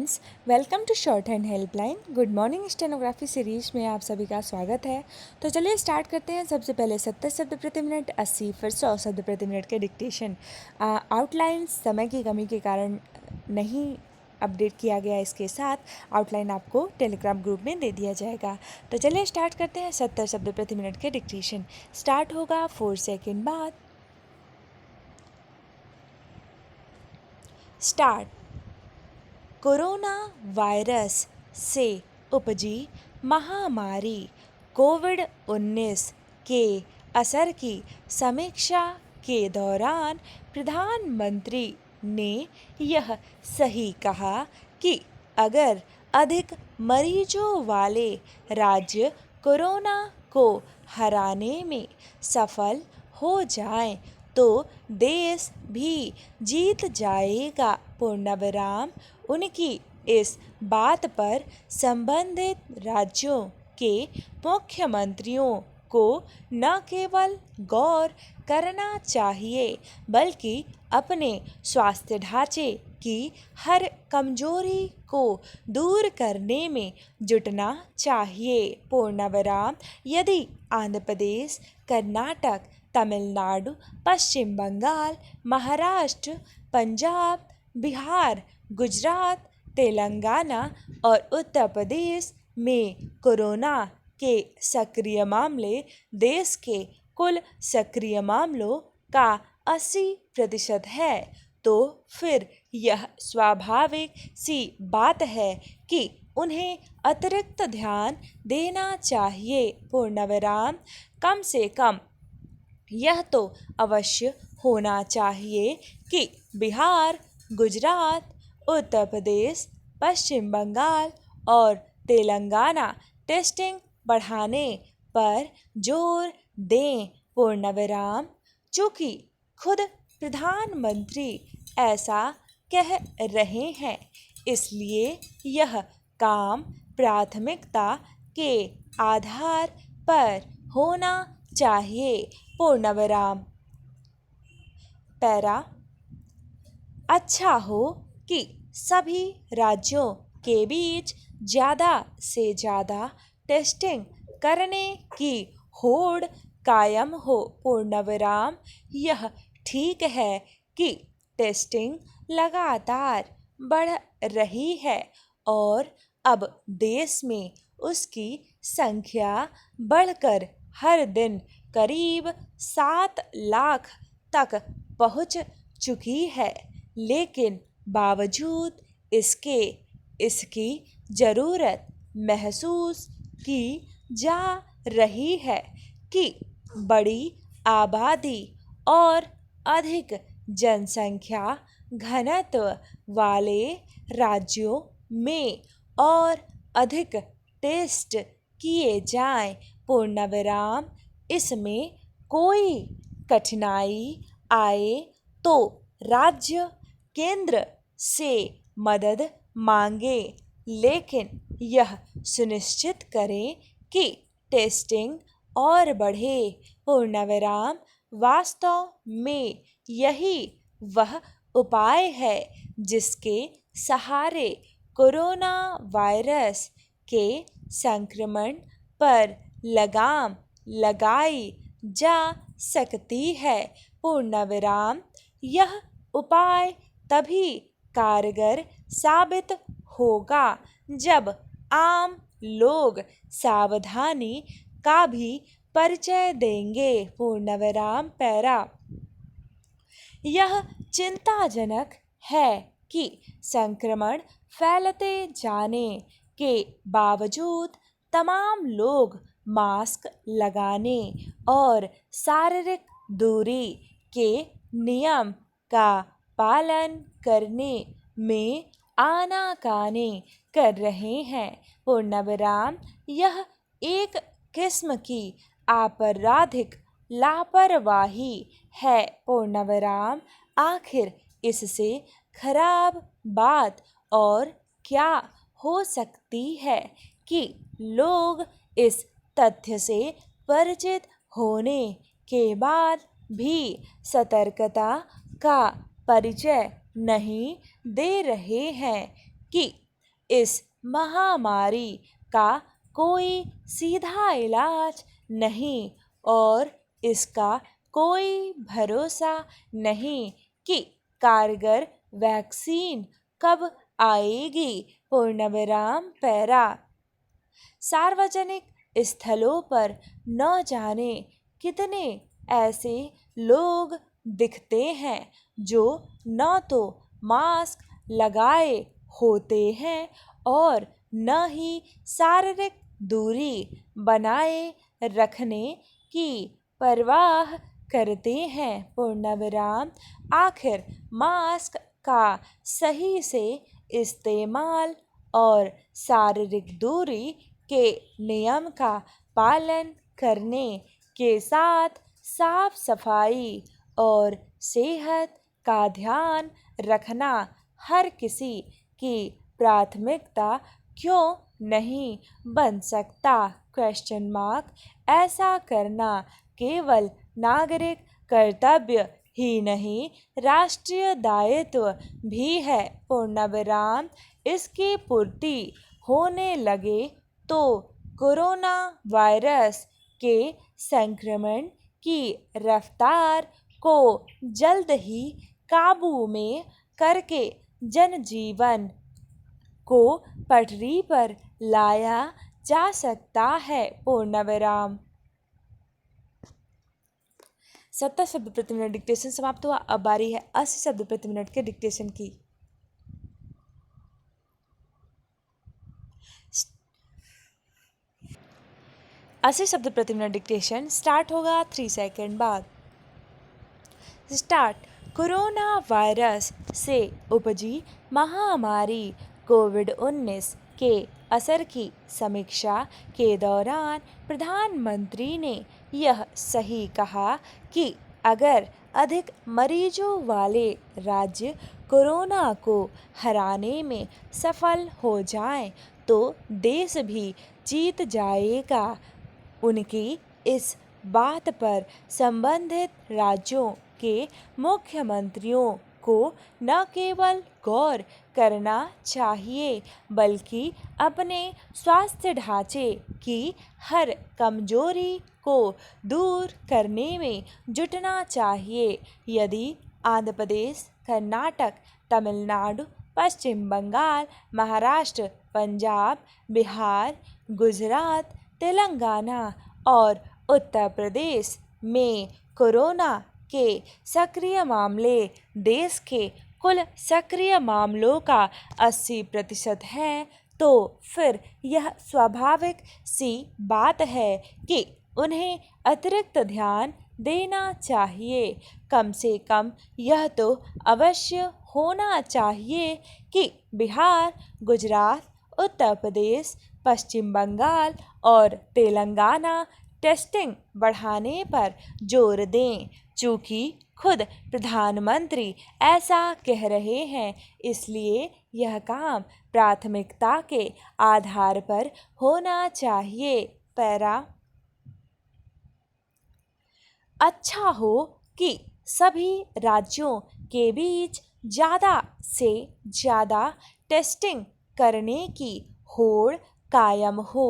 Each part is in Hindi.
Welcome to short hand helpline. Good morning stenography series में आप सभी का स्वागत है। तो चलिए स्टार्ट करते हैं। सबसे पहले 70 शब्द प्रति मिनट, 80 फिर 100 शब्द प्रति मिनट के डिक्टेशन। आउटलाइन समय की कमी के कारण नहीं अपडेट किया गया, इसके साथ आउटलाइन आपको टेलीग्राम ग्रुप में दे दिया जाएगा। तो चलिए स्टार्ट करते हैं। 70 शब्द प्रति मिनट के डिक्टेशन स्टार्ट होगा 4 सेकेंड बाद। स्टार्ट। कोरोना वायरस से उपजी महामारी कोविड-19 के असर की समीक्षा के दौरान प्रधानमंत्री ने यह सही कहा कि अगर अधिक मरीजों वाले राज्य कोरोना को हराने में सफल हो जाएं तो देश भी जीत जाएगा। पूर्णविराम। उनकी इस बात पर संबंधित राज्यों के मुख्यमंत्रियों को न केवल गौर करना चाहिए बल्कि अपने स्वास्थ्य ढांचे की हर कमजोरी को दूर करने में जुटना चाहिए। पूर्णविराम। यदि आंध्र प्रदेश, कर्नाटक, तमिलनाडु, पश्चिम बंगाल, महाराष्ट्र, पंजाब, बिहार, गुजरात, तेलंगाना और उत्तर प्रदेश में कोरोना के सक्रिय मामले देश के कुल सक्रिय मामलों का 80% है, तो फिर यह स्वाभाविक सी बात है कि उन्हें अतिरिक्त ध्यान देना चाहिए। पूर्णविराम। कम से कम यह तो अवश्य होना चाहिए कि बिहार, गुजरात, उत्तर प्रदेश, पश्चिम बंगाल और तेलंगाना टेस्टिंग बढ़ाने पर जोर दें। पूर्णविराम। चूँकि खुद प्रधानमंत्री ऐसा कह रहे हैं, इसलिए यह काम प्राथमिकता के आधार पर होना चाहिए। पूर्णविराम। पैरा। अच्छा हो कि सभी राज्यों के बीच ज़्यादा से ज़्यादा टेस्टिंग करने की होड़ कायम हो। पूर्णविराम। यह ठीक है कि टेस्टिंग लगातार बढ़ रही है और अब देश में उसकी संख्या बढ़कर हर दिन करीब 7 लाख तक पहुंच चुकी है, लेकिन बावजूद इसके इसकी ज़रूरत महसूस की जा रही है कि बड़ी आबादी और अधिक जनसंख्या घनत्व वाले राज्यों में और अधिक टेस्ट किए जाएं। पूर्णविराम। इसमें कोई कठिनाई आए तो राज्य केंद्र से मदद मांगे, लेकिन यह सुनिश्चित करें कि टेस्टिंग और बढ़े। पूर्णविराम। वास्तव में यही वह उपाय है जिसके सहारे कोरोना वायरस के संक्रमण पर लगाम लगाई जा सकती है। पूर्णविराम। यह उपाय तभी कारगर साबित होगा जब आम लोग सावधानी का भी परिचय देंगे। पूर्णविराम। पैरा। यह चिंताजनक है कि संक्रमण फैलते जाने के बावजूद तमाम लोग मास्क लगाने और शारीरिक दूरी के नियम का पालन करने में आनाकानी कर रहे हैं। पूर्णविराम। यह एक किस्म की आपराधिक लापरवाही है। पूर्णविराम। आखिर इससे खराब बात और क्या हो सकती है कि लोग इस तथ्य से परिचित होने के बाद भी सतर्कता का परिचय नहीं दे रहे हैं कि इस महामारी का कोई सीधा इलाज नहीं और इसका कोई भरोसा नहीं कि कारगर वैक्सीन कब आएगी। पूर्णविराम पैरा। सार्वजनिक स्थलों पर न जाने कितने ऐसे लोग दिखते हैं जो न तो मास्क लगाए होते हैं और न ही शारीरिक दूरी बनाए रखने की परवाह करते हैं। पूर्णविराम। आखिर मास्क का सही से इस्तेमाल और शारीरिक दूरी के नियम का पालन करने के साथ साफ सफाई और सेहत का ध्यान रखना हर किसी की प्राथमिकता क्यों नहीं बन सकता? Question mark. ऐसा करना केवल नागरिक कर्तव्य ही नहीं राष्ट्रीय दायित्व भी है। पूर्णविराम। इसकी पूर्ति होने लगे तो कोरोना वायरस के संक्रमण की रफ्तार को जल्द ही काबू में करके जनजीवन को पटरी पर लाया जा सकता है। पूर्णविराम। 70 शब्द प्रति मिनट डिक्टेशन समाप्त हुआ। अब बारी है 80 शब्द प्रति मिनट के डिक्टेशन की। 80 शब्द प्रति मिनट डिक्टेशन स्टार्ट होगा 3 सेकंड बाद। स्टार्ट। कोरोना वायरस से उपजी महामारी कोविड-19 के असर की समीक्षा के दौरान प्रधानमंत्री ने यह सही कहा कि अगर अधिक मरीजों वाले राज्य कोरोना को हराने में सफल हो जाएं तो देश भी जीत जाएगा। उनकी इस बात पर संबंधित राज्यों के मुख्यमंत्रियों को न केवल गौर करना चाहिए बल्कि अपने स्वास्थ्य ढांचे की हर कमजोरी को दूर करने में जुटना चाहिए। यदि आंध्र प्रदेश, कर्नाटक, तमिलनाडु, पश्चिम बंगाल, महाराष्ट्र, पंजाब, बिहार, गुजरात, तेलंगाना और उत्तर प्रदेश में कोरोना के सक्रिय मामले देश के कुल सक्रिय मामलों का 80% हैं तो फिर यह स्वाभाविक सी बात है कि उन्हें अतिरिक्त ध्यान देना चाहिए। कम से कम यह तो अवश्य होना चाहिए कि बिहार, गुजरात, उत्तर प्रदेश, पश्चिम बंगाल और तेलंगाना टेस्टिंग बढ़ाने पर जोर दें। चूँकि खुद प्रधानमंत्री ऐसा कह रहे हैं इसलिए यह काम प्राथमिकता के आधार पर होना चाहिए। पैरा। अच्छा हो कि सभी राज्यों के बीच ज़्यादा से ज़्यादा टेस्टिंग करने की होड़ कायम हो।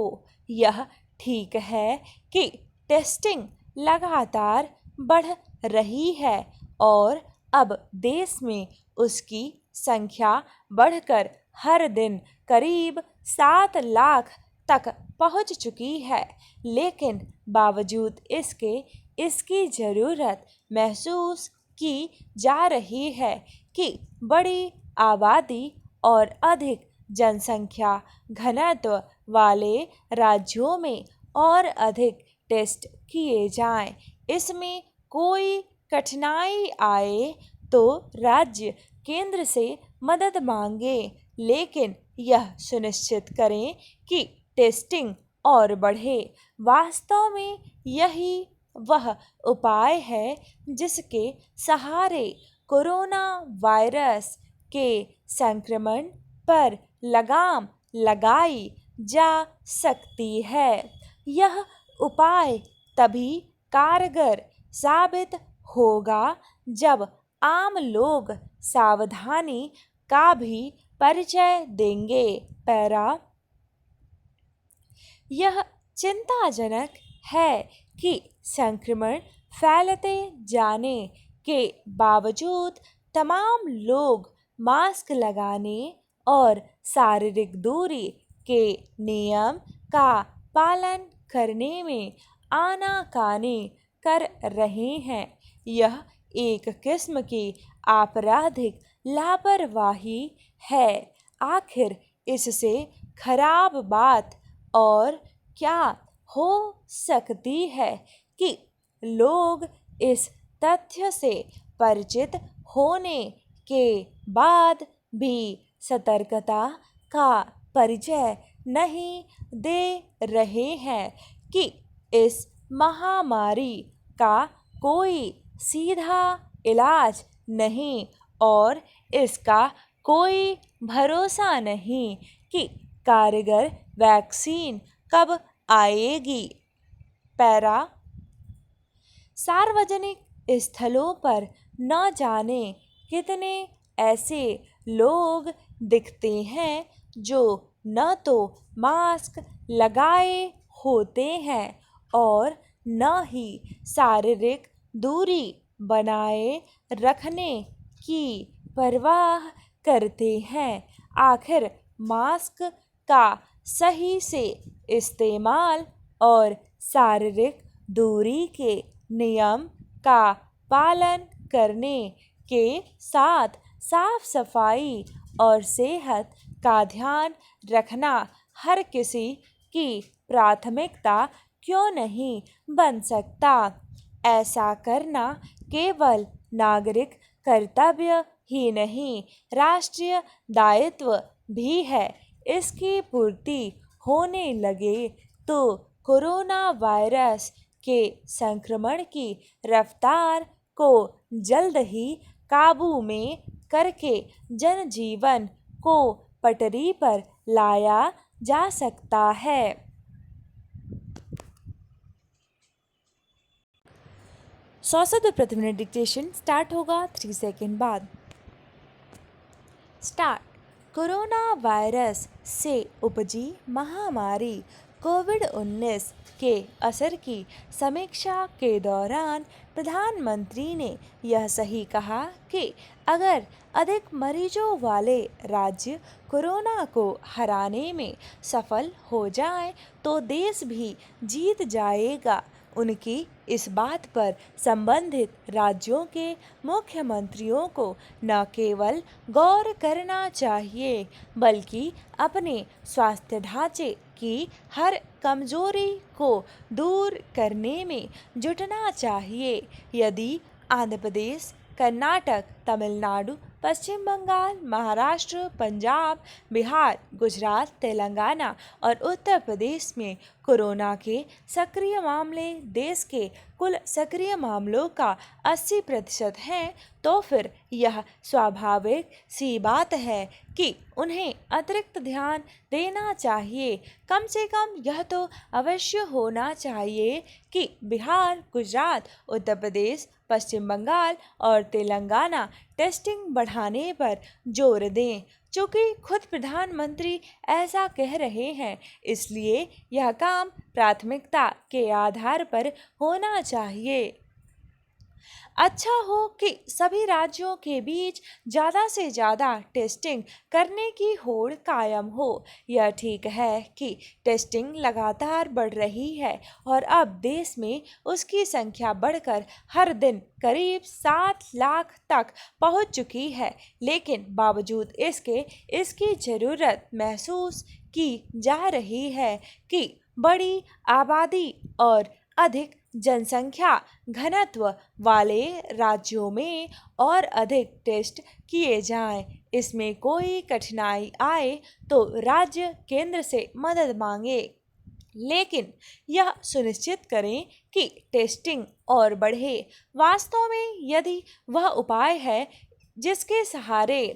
यह ठीक है कि टेस्टिंग लगातार बढ़ रही है और अब देश में उसकी संख्या बढ़कर हर दिन करीब 7 लाख तक पहुंच चुकी है, लेकिन बावजूद इसके इसकी ज़रूरत महसूस की जा रही है कि बड़ी आबादी और अधिक जनसंख्या घनत्व वाले राज्यों में और अधिक टेस्ट किए जाएं। इसमें कोई कठिनाई आए तो राज्य केंद्र से मदद मांगे, लेकिन यह सुनिश्चित करें कि टेस्टिंग और बढ़े। वास्तव में यही वह उपाय है जिसके सहारे कोरोना वायरस के संक्रमण पर लगाम लगाई जा सकती है। यह उपाय तभी कारगर साबित होगा जब आम लोग सावधानी का भी परिचय देंगे। पैरा, यह चिंताजनक है कि संक्रमण फैलते जाने के बावजूद तमाम लोग मास्क लगाने और शारीरिक दूरी के नियम का पालन करने में आनाकानी कर रहे हैं। यह एक किस्म की आपराधिक लापरवाही है। आखिर इससे खराब बात और क्या हो सकती है कि लोग इस तथ्य से परिचित होने के बाद भी सतर्कता का परिचय नहीं दे रहे हैं कि इस महामारी का कोई सीधा इलाज नहीं और इसका कोई भरोसा नहीं कि कारगर वैक्सीन कब आएगी। पैरा, सार्वजनिक स्थलों पर न जाने कितने ऐसे लोग दिखते हैं जो न तो मास्क लगाए होते हैं और न ही शारीरिक दूरी बनाए रखने की परवाह करते हैं। आखिर मास्क का सही से इस्तेमाल और शारीरिक दूरी के नियम का पालन करने के साथ साफ सफाई और सेहत का ध्यान रखना हर किसी की प्राथमिकता क्यों नहीं बन सकता। ऐसा करना केवल नागरिक कर्तव्य ही नहीं, राष्ट्रीय दायित्व भी है। इसकी पूर्ति होने लगे तो कोरोना वायरस के संक्रमण की रफ्तार को जल्द ही काबू में करके जनजीवन को पटरी पर लाया जा सकता है। 100 शब्द प्रति मिनट डिक्टेशन स्टार्ट होगा 3 सेकंड बाद। स्टार्ट। कोरोना वायरस से उपजी महामारी कोविड-19 के असर की समीक्षा के दौरान प्रधानमंत्री ने यह सही कहा कि अगर अधिक मरीजों वाले राज्य कोरोना को हराने में सफल हो जाएं तो देश भी जीत जाएगा। उनकी इस बात पर संबंधित राज्यों के मुख्यमंत्रियों को न केवल गौर करना चाहिए बल्कि अपने स्वास्थ्य ढांचे की हर कमजोरी को दूर करने में जुटना चाहिए। यदि आंध्र प्रदेश, कर्नाटक, तमिलनाडु, पश्चिम बंगाल, महाराष्ट्र, पंजाब, बिहार, गुजरात, तेलंगाना और उत्तर प्रदेश में कोरोना के सक्रिय मामले देश के कुल सक्रिय मामलों का 80% हैं, तो फिर यह स्वाभाविक सी बात है कि उन्हें अतिरिक्त ध्यान देना चाहिए। कम से कम यह तो अवश्य होना चाहिए कि बिहार, गुजरात, उत्तर प्रदेश, पश्चिम बंगाल और तेलंगाना टेस्टिंग बढ़ाने पर जोर दें। चूँकि खुद प्रधानमंत्री ऐसा कह रहे हैं, इसलिए यह काम प्राथमिकता के आधार पर होना चाहिए। अच्छा हो कि सभी राज्यों के बीच ज़्यादा से ज़्यादा टेस्टिंग करने की होड़ कायम हो। यह ठीक है कि टेस्टिंग लगातार बढ़ रही है और अब देश में उसकी संख्या बढ़कर हर दिन करीब 7 लाख तक पहुंच चुकी है, लेकिन बावजूद इसके इसकी ज़रूरत महसूस की जा रही है कि बड़ी आबादी और अधिक जनसंख्या घनत्व वाले राज्यों में और अधिक टेस्ट किए जाएं। इसमें कोई कठिनाई आए तो राज्य केंद्र से मदद मांगे, लेकिन यह सुनिश्चित करें कि टेस्टिंग और बढ़े। वास्तव में यदि वह उपाय है जिसके सहारे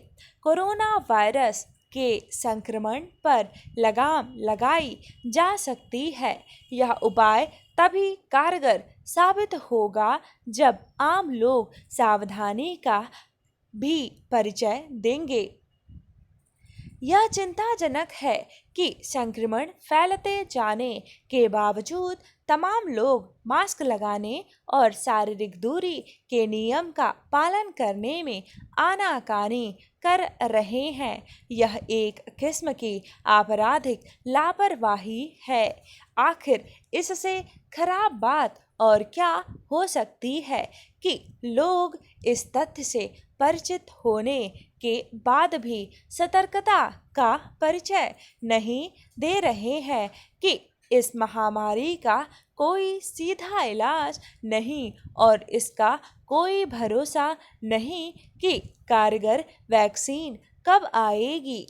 कोरोना वायरस के संक्रमण पर लगाम लगाई जा सकती है, यह उपाय तभी कारगर साबित होगा जब आम लोग सावधानी का भी परिचय देंगे। यह चिंताजनक है कि संक्रमण फैलते जाने के बावजूद तमाम लोग मास्क लगाने और शारीरिक दूरी के नियम का पालन करने में आनाकानी कर रहे हैं। यह एक किस्म की आपराधिक लापरवाही है। आखिर इससे खराब बात और क्या हो सकती है कि लोग इस तथ्य से परिचित होने के बाद भी सतर्कता का परिचय नहीं दे रहे हैं कि इस महामारी का कोई सीधा इलाज नहीं और इसका कोई भरोसा नहीं कि कारगर वैक्सीन कब आएगी।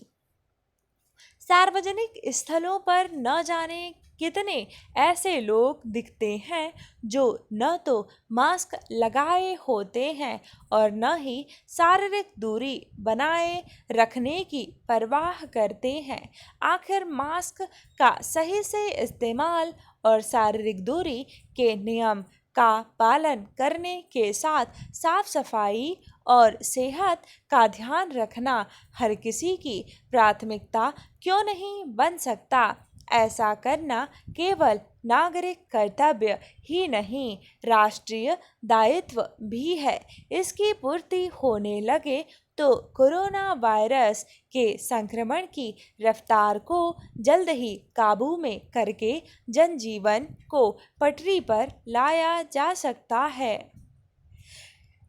सार्वजनिक स्थलों पर न जाने कितने ऐसे लोग दिखते हैं जो न तो मास्क लगाए होते हैं और न ही शारीरिक दूरी बनाए रखने की परवाह करते हैं। आखिर मास्क का सही से इस्तेमाल और शारीरिक दूरी के नियम का पालन करने के साथ साफ सफाई और सेहत का ध्यान रखना हर किसी की प्राथमिकता क्यों नहीं बन सकता। ऐसा करना केवल नागरिक कर्तव्य ही नहीं, राष्ट्रीय दायित्व भी है। इसकी पूर्ति होने लगे तो कोरोना वायरस के संक्रमण की रफ्तार को जल्द ही काबू में करके जनजीवन को पटरी पर लाया जा सकता है।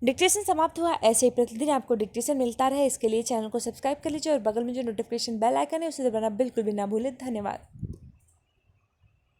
डिक्टेशन समाप्त हुआ। ऐसे ही प्रतिदिन आपको डिक्टेशन मिलता रहे, इसके लिए चैनल को सब्सक्राइब कर लीजिए और बगल में जो नोटिफिकेशन बेल आइकन है उसे दबाना बिल्कुल भी ना भूलें। धन्यवाद।